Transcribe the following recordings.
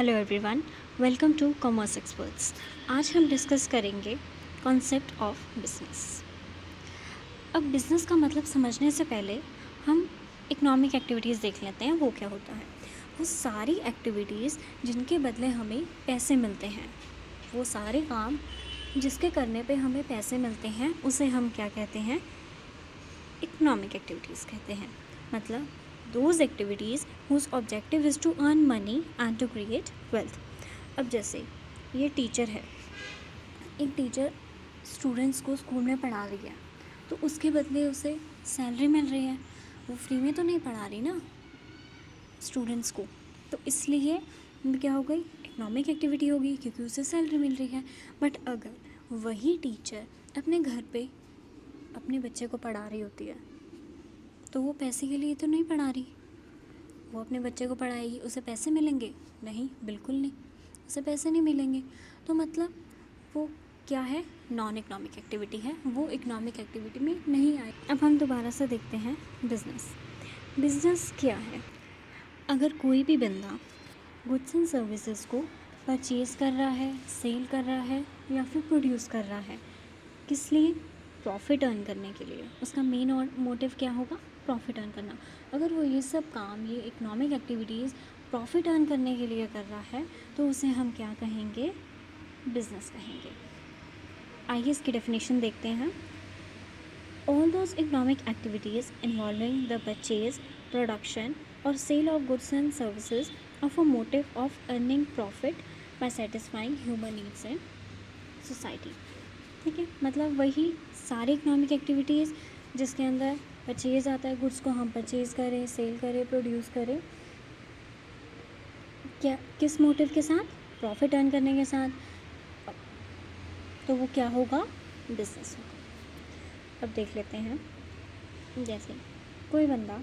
Hello everyone, welcome to commerce experts. आज हम discuss करेंगे कॉन्सेप्ट ऑफ बिजनेस। अब बिज़नेस का मतलब समझने से पहले हम इकोनॉमिक एक्टिविटीज़ देख लेते हैं। वो क्या होता है? वो सारी एक्टिविटीज़ जिनके बदले हमें पैसे मिलते हैं, वो सारे काम जिसके करने पे हमें पैसे मिलते हैं, उसे हम क्या कहते हैं? इकोनॉमिक एक्टिविटीज़ कहते हैं। मतलब those activities whose objective is to earn money and to create wealth. अब जैसे ये टीचर है, एक टीचर स्टूडेंट्स को स्कूल में पढ़ा रही है, तो उसके बदले उसे सैलरी मिल रही है। वो फ्री में तो नहीं पढ़ा रही ना स्टूडेंट्स को, तो इसलिए क्या हो गई? इकोनॉमिक एक्टिविटी होगी, क्योंकि उसे सैलरी मिल रही है। बट अगर वही टीचर अपने घर पे अपने बच्चे को पढ़ा रही होती है, तो वो पैसे के लिए तो नहीं पढ़ा रही। वो अपने बच्चे को पढ़ाएगी, उसे पैसे मिलेंगे? नहीं, बिल्कुल नहीं, उसे पैसे नहीं मिलेंगे। तो मतलब वो क्या है? नॉन इकोनॉमिक एक्टिविटी है, वो इकोनॉमिक एक्टिविटी में नहीं आए। अब हम दोबारा से देखते हैं बिज़नेस। बिज़नेस क्या है? अगर कोई भी बंदा गुड्स एंड सर्विसेज को परचेज़ कर रहा है, सेल कर रहा है या फिर प्रोड्यूस कर रहा है, किस लिए? प्रॉफिट अर्न करने के लिए। उसका मेन और मोटिव क्या होगा? प्रॉफिट अर्न करना। अगर वो ये सब काम, ये इकोनॉमिक एक्टिविटीज़ प्रॉफिट अर्न करने के लिए कर रहा है, तो उसे हम क्या कहेंगे? बिजनेस कहेंगे। आइए इसकी डेफिनेशन देखते हैं। All those economic activities involving the purchase, production और sale of goods and services of a motive of earning profit by satisfying human needs in society. ठीक है, मतलब वही सारी इकोनॉमिक एक्टिविटीज़ जिसके अंदर परचेज़ आता है, गुड्स को हम परचेज़ करें, सेल करें, प्रोड्यूस करें, क्या किस मोटिव के साथ? प्रॉफिट अर्न करने के साथ। तो वो क्या होगा? बिजनेस होगा। अब देख लेते हैं। जैसे कोई बंदा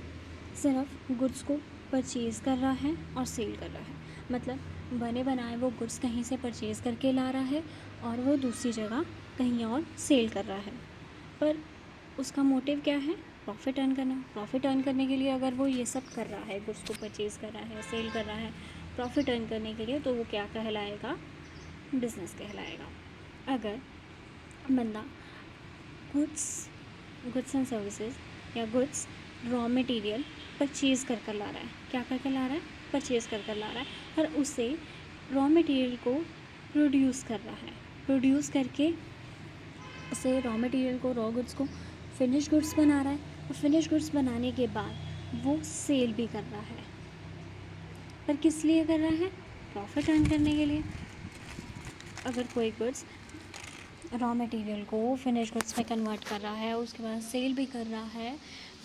सिर्फ गुड्स को परचेज़ कर रहा है और सेल कर रहा है, मतलब बने बनाए वो गुड्स कहीं से परचेज़ करके ला रहा है और वो दूसरी जगह कहीं और सेल कर रहा है, पर उसका मोटिव क्या है? प्रॉफिट अर्न करना। प्रॉफिट अर्न करने के लिए अगर वो ये सब कर रहा है, गुड्स को परचेज़ कर रहा है, सेल कर रहा है प्रॉफिट अर्न करने के लिए, तो वो क्या कहलाएगा? बिजनेस कहलाएगा। अगर बंदा गुड्स एंड सर्विसेज या गुड्स रॉ मटेरियल परचेज़ कर कर ला रहा है, क्या कर कर ला रहा है? परचेज़ कर कर ला रहा है, और उससे रॉ मटेरियल को प्रोड्यूस कर रहा है, प्रोड्यूस करके उसे रॉ मटेरियल को, रॉ गुड्स को फिनिश गुड्स बना रहा है, और फिनिश गुड्स बनाने के बाद वो सेल भी कर रहा है। पर किस लिए कर रहा है? प्रॉफिट अर्न करने के लिए। अगर कोई गुड्स रॉ मटेरियल को फिनिश गुड्स में कन्वर्ट कर रहा है, उसके बाद सेल भी कर रहा है,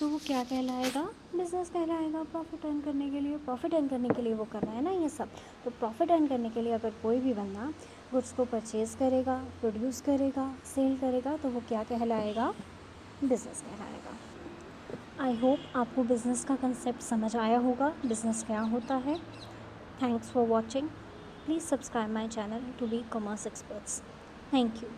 तो वो क्या कहलाएगा? बिजनेस कहलाएगा। प्रॉफिट अर्न करने के लिए, प्रॉफिट अर्न करने के लिए वो कर रहा है ना ये सब। तो प्रॉफिट अर्न करने के लिए अगर कोई भी बंदा गुड्स को परचेज़ करेगा, प्रोड्यूस करेगा, सेल करेगा, तो वो क्या कहलाएगा? बिजनेस कहलाएगा। आई होप आपको बिज़नेस का कंसेप्ट समझ आया होगा, बिज़नेस क्या होता है। Thanks for watching. Please subscribe my channel to be commerce experts. Thank you.